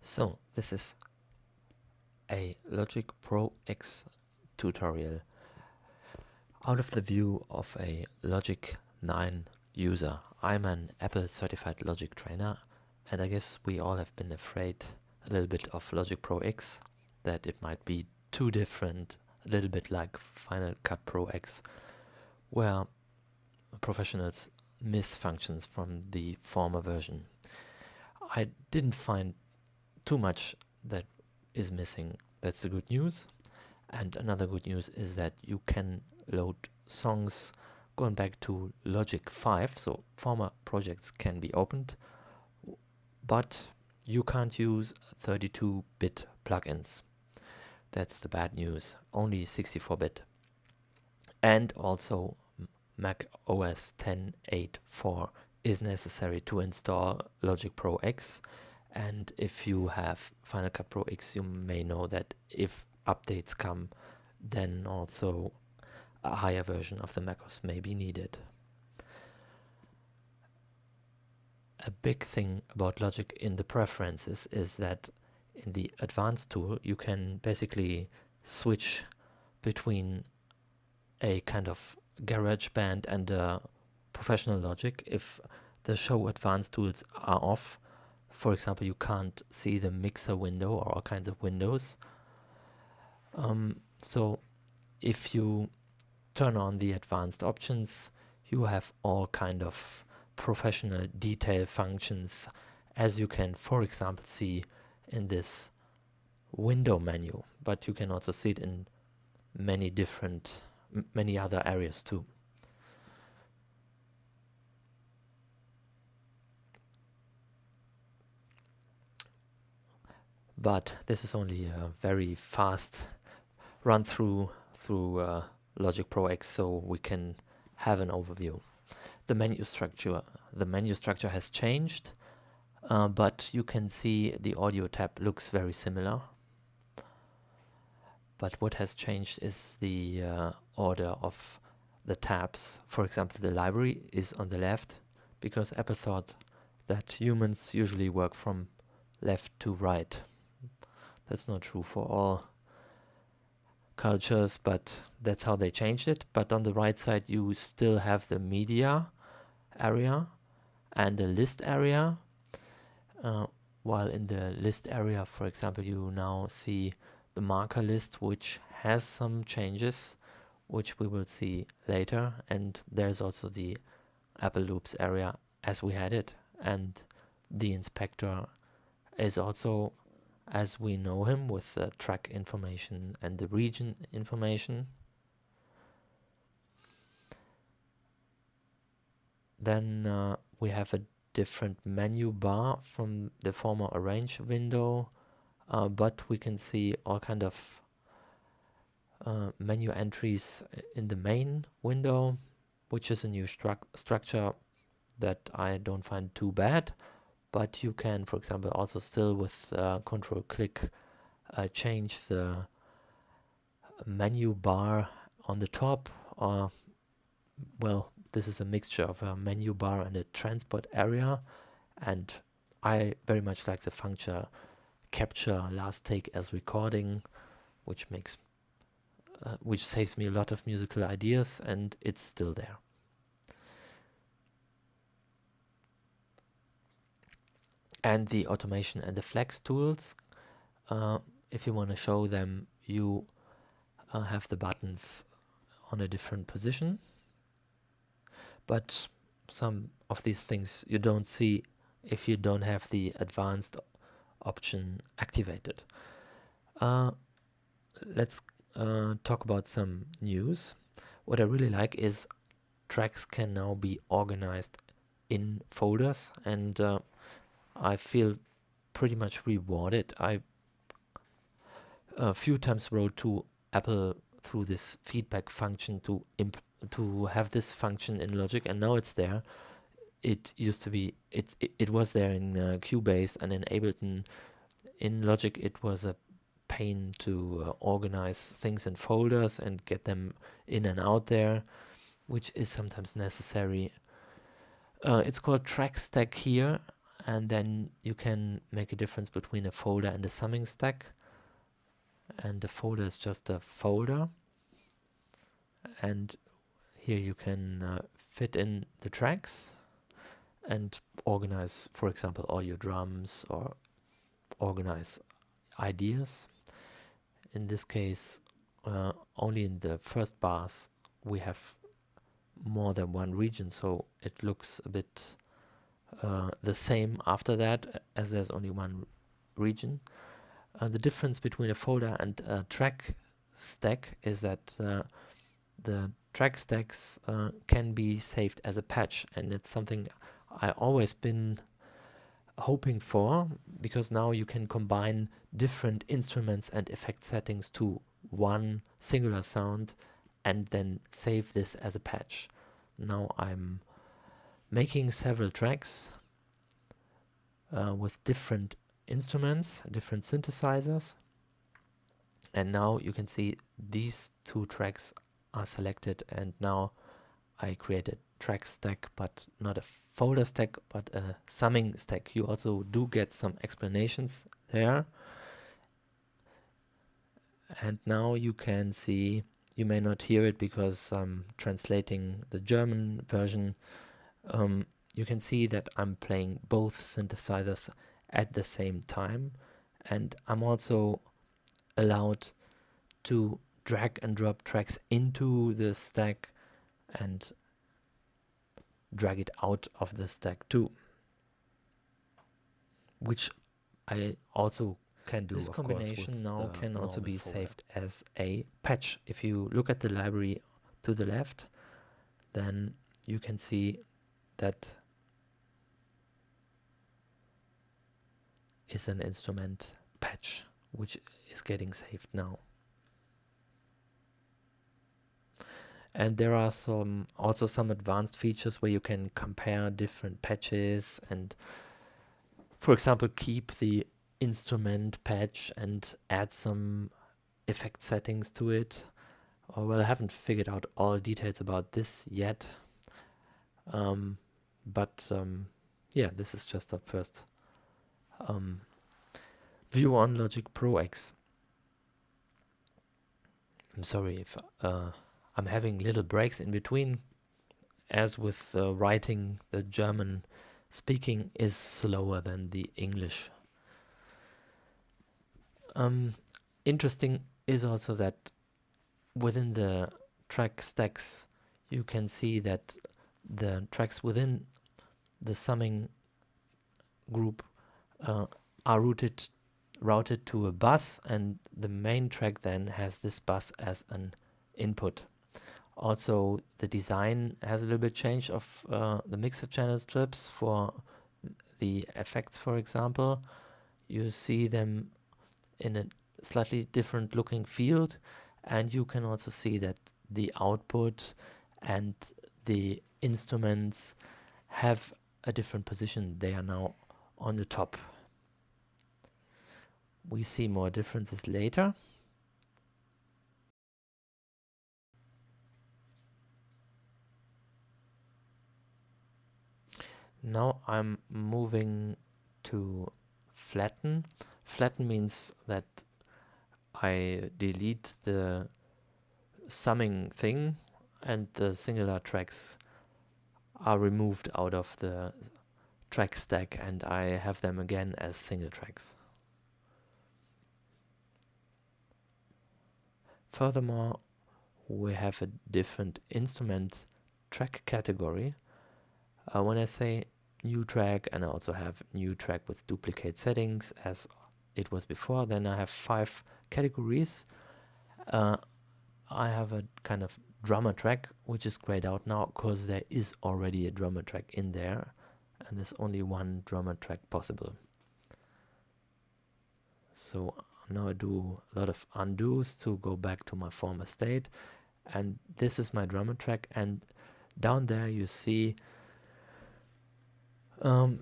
So this is a Logic Pro X tutorial out of the view of a Logic 9 user. I'm an Apple certified Logic trainer, and I guess we all have been afraid a little bit of Logic Pro X, that it might be too different, a little bit like Final Cut Pro X, where professionals miss functions from the former version. I didn't find too much that is missing. That's the good news. And another good news is that you can load songs going back to Logic 5, so former projects can be opened, but you can't use 32-bit plugins. That's the bad news, only 64-bit. And also Mac OS 10.8.4 is necessary to install Logic Pro X. And if you have Final Cut Pro X, you may know that if updates come, then also a higher version of the macOS may be needed. A big thing about Logic in the preferences is that in the advanced tool, you can basically switch between a kind of GarageBand and a professional Logic. If the show advanced tools are off, for example, you can't see the mixer window or all kinds of windows. So if you turn on the advanced options, you have all kind of professional detail functions, as you can, for example, see in this window menu, but you can also see it in many other areas too. But this is only a very fast run through Logic Pro X, so we can have an overview. The menu structure has changed, but you can see the audio tab looks very similar. But what has changed is the order of the tabs. For example, the library is on the left because Apple thought that humans usually work from left to right. That's not true for all cultures, but that's how they changed it. But on the right side, you still have the media area and the list area. While in the list area, for example, you now see the marker list, which has some changes, which we will see later. And there's also the Apple Loops area as we had it. And the inspector is also as we know him, with the track information and the region information. Then we have a different menu bar from the former arrange window, but we can see all kind of menu entries in the main window, which is a new structure that I don't find too bad. But you can, for example, also still with control click change the menu bar on the top, or well, this is a mixture of a menu bar and a transport area, and I very much like the function capture last take as recording, which saves me a lot of musical ideas, and it's still there. And the automation and the flex tools, if you want to show them, you have the buttons on a different position. But some of these things you don't see if you don't have the advanced option activated. Let's talk about some news. What I really like is tracks can now be organized in folders, and I feel pretty much rewarded. I a few times wrote to Apple through this feedback function to have this function in Logic, and now it's there. It used to be it was there in Cubase and in Ableton. In Logic, it was a pain to organize things in folders and get them in and out there, which is sometimes necessary. It's called track stack here, and then you can make a difference between a folder and a summing stack. And the folder is just a folder, and here you can fit in the tracks and organize, for example, all your drums or organize ideas. In this case, only in the first bars we have more than one region, so it looks a bit the same after that, as there's only one region. The difference between a folder and a track stack is that the track stacks can be saved as a patch, and it's something I always been hoping for, because now you can combine different instruments and effect settings to one singular sound and then save this as a patch. Now I'm making several tracks with different instruments, different synthesizers, and now you can see these two tracks are selected, and now I created track stack, but not a folder stack, but a summing stack. You also do get some explanations there. And now you can see, you may not hear it because I'm translating the German version. You can see that I'm playing both synthesizers at the same time, and I'm also allowed to drag and drop tracks into the stack and drag it out of the stack too, which I also can do. This combination now can also be saved as a patch. If you look at the library to the left, then you can see that is an instrument patch, which is getting saved now. And there are also some advanced features where you can compare different patches and, for example, keep the instrument patch and add some effect settings to it. Well, I haven't figured out all details about this yet. Yeah, this is just a first view on Logic Pro X. I'm sorry if I'm having little breaks in between. As with writing, the German speaking is slower than the English. Interesting is also that within the track stacks, you can see that the tracks within the summing group are routed to a bus, and the main track then has this bus as an input. Also, the design has a little bit changed of the mixer channel strips for the effects, for example. You see them in a slightly different looking field, and you can also see that the output and the instruments have a different position. They are now on the top. We see more differences later. Now I'm moving to flatten. Flatten means that I delete the summing thing and the singular tracks are removed out of the track stack, and I have them again as single tracks. Furthermore, we have a different instrument track category. When I say new track, and I also have new track with duplicate settings as it was before, then I have 5 categories. I have a kind of drummer track, which is grayed out now because there is already a drummer track in there, and there's only one drummer track possible. So now I do a lot of undos to go back to my former state, and this is my drummer track, and down there you see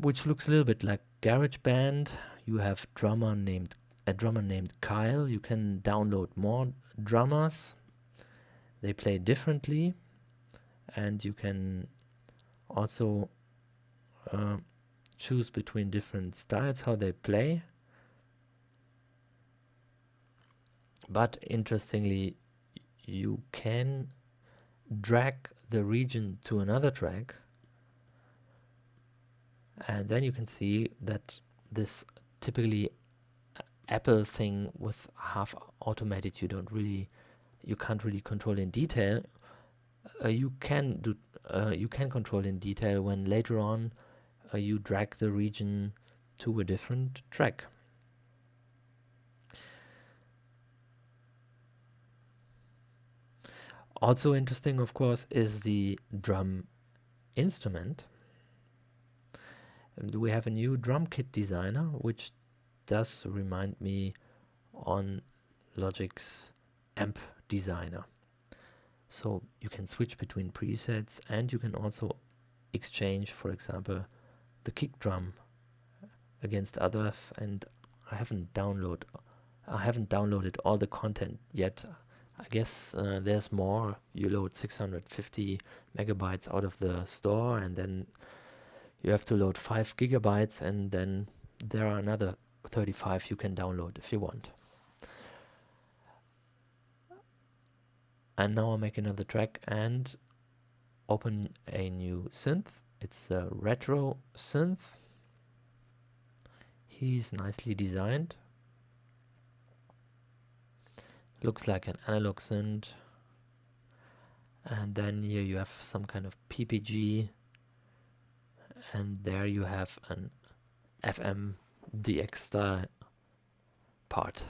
which looks a little bit like GarageBand. You have a drummer named Kyle. You can download more drummers. They play differently, and you can also choose between different styles, how they play. But interestingly, you can drag the region to another track, and then you can see that this typically Apple thing with half automated, you can't really control in detail. You can control in detail when later on you drag the region to a different track. Also interesting, of course, is the drum instrument. And we have a new drum kit designer, which does remind me on Logic's amp designer. So you can switch between presets, and you can also exchange, for example, the kick drum against others. And I haven't downloaded all the content yet. I guess there's more. You load 650 megabytes out of the store, and then you have to load 5 gigabytes, and then there are another 35 you can download if you want. And now I'll make another track and open a new synth. It's a retro synth. He's nicely designed. Looks like an analog synth. And then here you have some kind of PPG. And there you have an FM DX style part,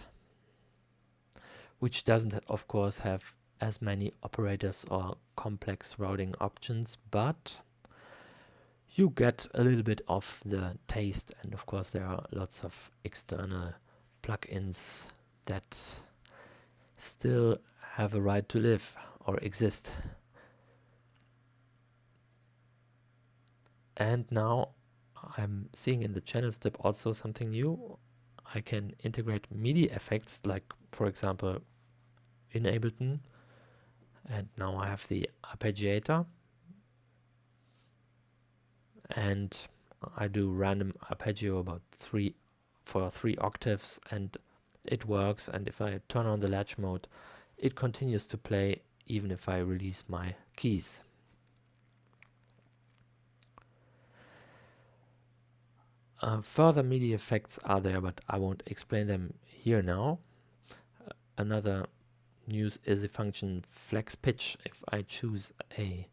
which doesn't, of course, have as many operators or complex routing options, but you get a little bit of the taste. And of course there are lots of external plugins that still have a right to live or exist. And now I'm seeing in the channels tab also something new. I can integrate MIDI effects, like for example in Ableton. And now I have the arpeggiator, and I do random arpeggio about 3 octaves, and it works. And if I turn on the latch mode, it continues to play even if I release my keys. Further MIDI effects are there, but I won't explain them here now. Another news is the function flex pitch. If I choose a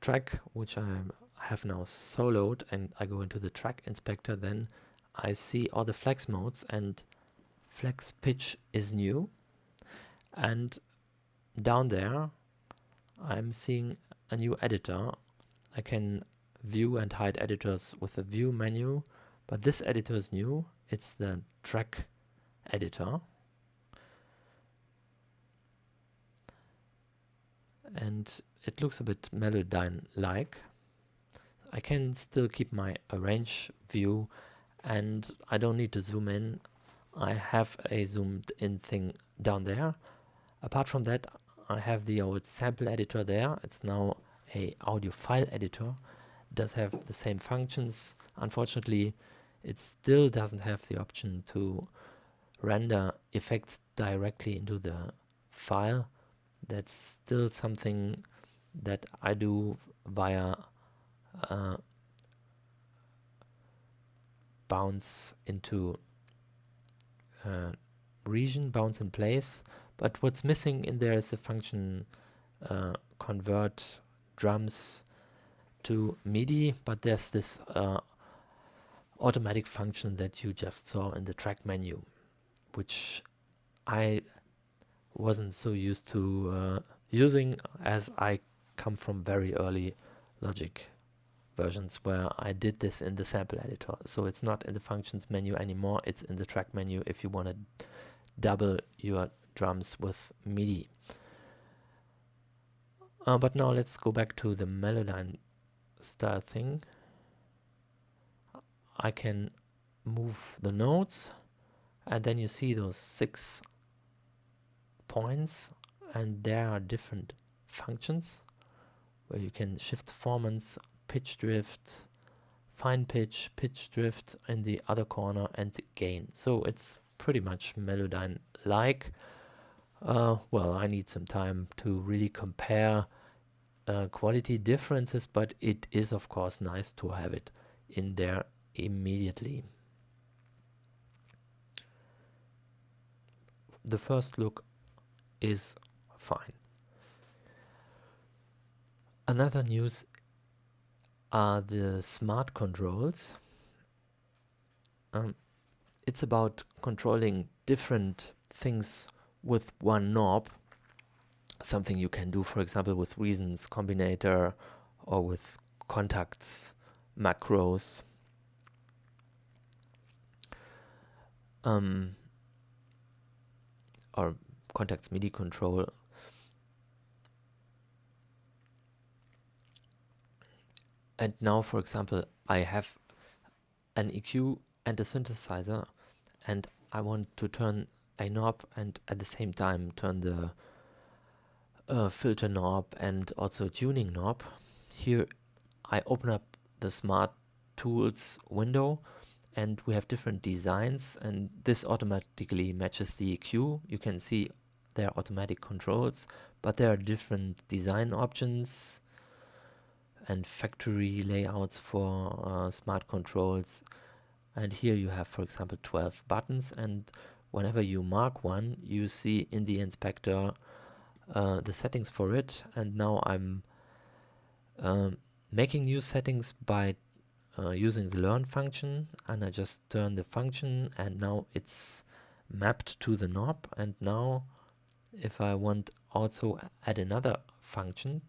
track which I have now soloed and I go into the track inspector, then I see all the flex modes, and flex pitch is new. And down there I'm seeing a new editor. I can view and hide editors with the view menu, but this editor is new. It's the track editor, and it looks a bit Melodyne-like. I can still keep my arrange view, and I don't need to zoom in. I have a zoomed in thing down there. Apart from that, I have the old sample editor there. It's now a audio file editor. It does have the same functions. Unfortunately, it still doesn't have the option to render effects directly into the file. That's still something that I do via bounce into region, bounce in place. But what's missing in there is a function convert drums to MIDI, but there's this automatic function that you just saw in the track menu, which I wasn't so used to using, as I come from very early Logic versions where I did this in the sample editor. So it's not in the functions menu anymore, it's in the track menu if you want to double your drums with MIDI. But now let's go back to the Melodyne style thing. I can move the notes, and then you see those 6 points, and there are different functions where you can shift performance, pitch drift, fine pitch, pitch drift in the other corner, and the gain. So it's pretty much Melodyne-like. Well, I need some time to really compare quality differences, but it is of course nice to have it in there immediately. The first look is fine. Another news are the smart controls. It's about controlling different things with one knob. Something you can do, for example, with reasons combinator or with contacts macros. Or contacts MIDI control. And now, for example, I have an EQ and a synthesizer, and I want to turn a knob and at the same time turn the filter knob and also tuning knob. Here I open up the smart tools window, and we have different designs, and this automatically matches the EQ. You can see there are automatic controls, but there are different design options and factory layouts for smart controls. And here you have, for example, 12 buttons, and whenever you mark one, you see in the inspector the settings for it. And now I'm making new settings by using the learn function, and I just turn the function, and now it's mapped to the knob. And now if I want also add another function,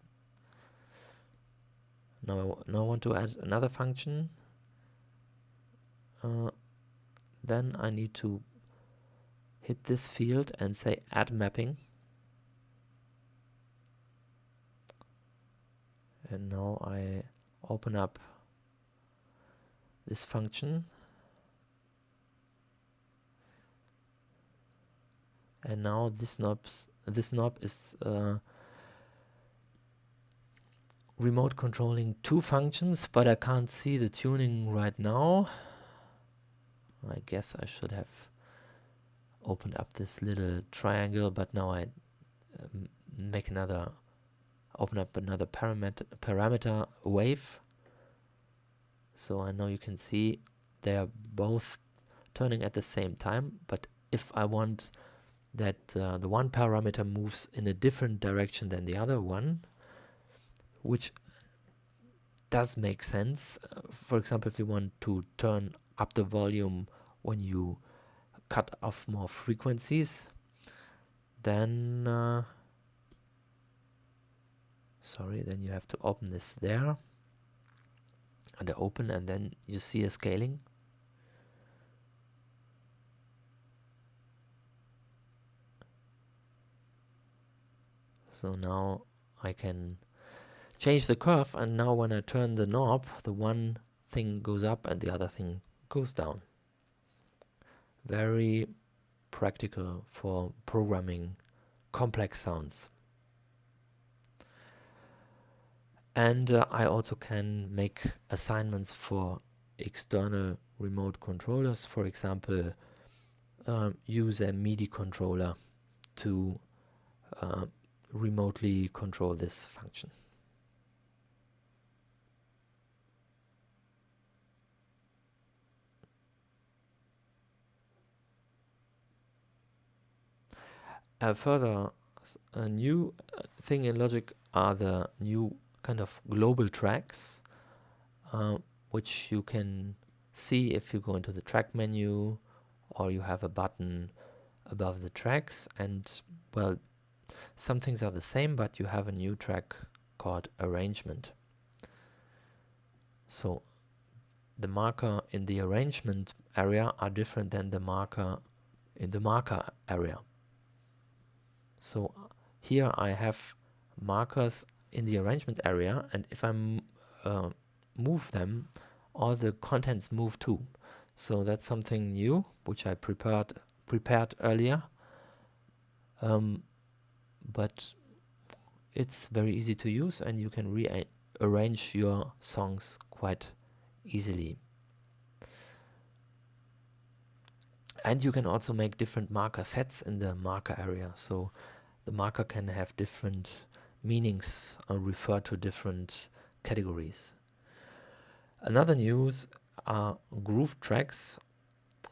now I want to add another function, then I need to hit this field and say add mapping. And now I open up this function, and now this knob is remote controlling two functions, but I can't see the tuning right now. I guess I should have opened up this little triangle, but now I open up another parameter wave. So I know you can see they are both turning at the same time, but if I want that the one parameter moves in a different direction than the other one, which does make sense. For example, if you want to turn up the volume when you cut off more frequencies, then then you have to open this there, and open, and then you see a scaling. So now I can change the curve, and now when I turn the knob, the one thing goes up and the other thing goes down. Very practical for programming complex sounds. And I also can make assignments for external remote controllers. For example, use a MIDI controller to remotely control this function. Further, a new thing in Logic are the new kind of global tracks, which you can see if you go into the track menu, or you have a button above the tracks. And well, some things are the same, but you have a new track called arrangement. So the marker in the arrangement area are different than the marker in the marker area. So here I have markers in the arrangement area, and if I move them, all the contents move too. So that's something new, which I prepared earlier. But it's very easy to use, and you can rearrange your songs quite easily. And you can also make different marker sets in the marker area. So the marker can have different meanings or refer to different categories. Another news are groove tracks.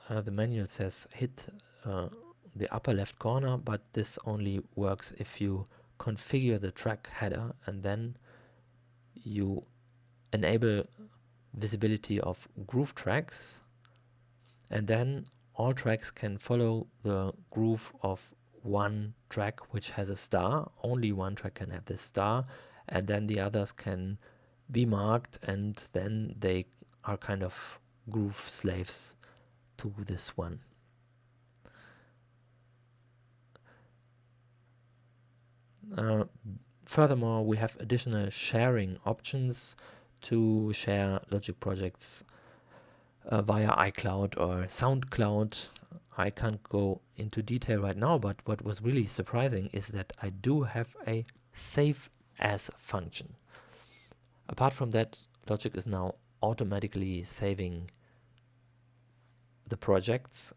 The manual says hit the upper left corner, but this only works if you configure the track header and then you enable visibility of groove tracks, and then all tracks can follow the groove of one track which has a star. Only one track can have this star, and then the others can be marked, and then they are kind of groove slaves to this one. Furthermore, we have additional sharing options to share Logic projects via iCloud or SoundCloud. I can't go into detail right now, but what was really surprising is that I do have a save as function. Apart from that, Logic is now automatically saving the projects.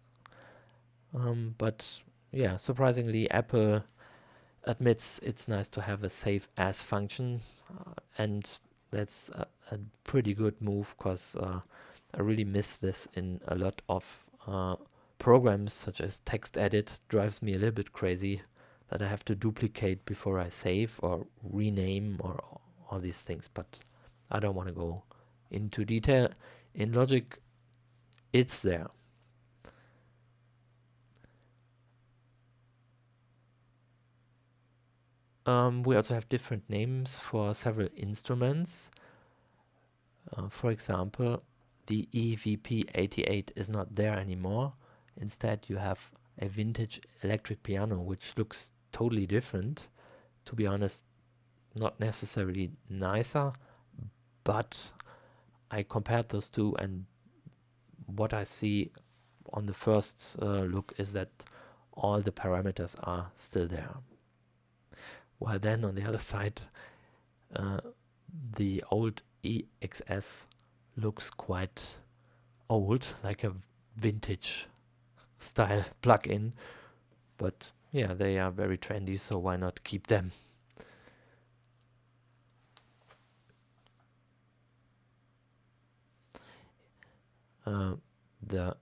But yeah, surprisingly, Apple admits it's nice to have a save as function, and that's a pretty good move, because I really miss this in a lot of programs, such as TextEdit. Drives me a little bit crazy that I have to duplicate before I save or rename or all these things, but I don't want to go into detail. In Logic, it's there. We also have different names for several instruments. For example, the EVP88 is not there anymore. Instead, you have a vintage electric piano, which looks totally different. To be honest, not necessarily nicer, but I compared those two, and what I see on the first look is that all the parameters are still there. While then on the other side, the old EXS looks quite old, like a vintage style plugin, but yeah, they are very trendy, so why not keep them? The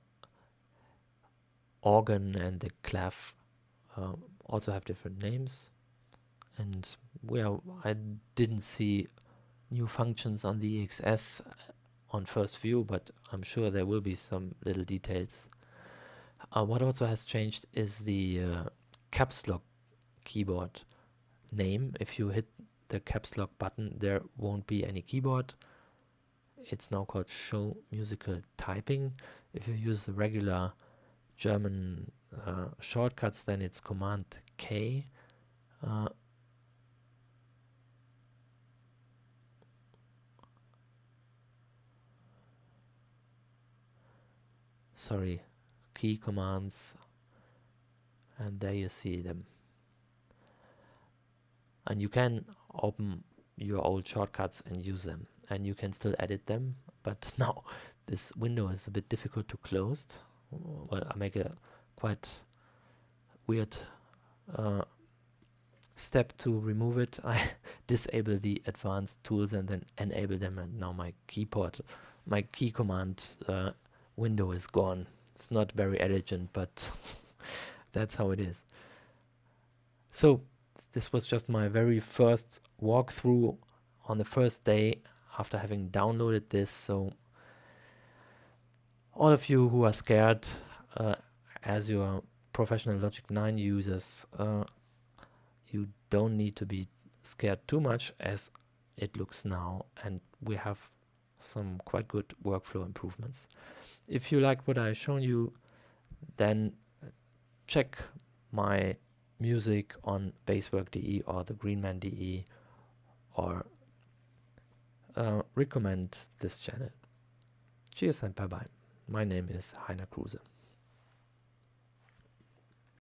organ and the clef also have different names, and well, I didn't see new functions on the EXS on first view, but I'm sure there will be some little details. What also has changed is the caps lock keyboard name. If you hit the caps lock button, there won't be any keyboard. It's now called Show Musical Typing. If you use the regular German shortcuts, then it's Command K. Sorry, key commands, and there you see them. And you can open your old shortcuts and use them, and you can still edit them, but now this window is a bit difficult to close. Well, I make a quite weird step to remove it. I disable the advanced tools and then enable them, and now my key command window is gone. It's not very elegant, but that's how it is. So this was just my very first walkthrough on the first day after having downloaded this. So all of you who are scared, as you are professional Logic 9 users, you don't need to be scared too much as it looks now, and we have some quite good workflow improvements. If you like what I've shown you, then check my music on basswork.de or the greenman.de, or recommend this channel. Cheers and bye bye. My name is Heiner Kruse.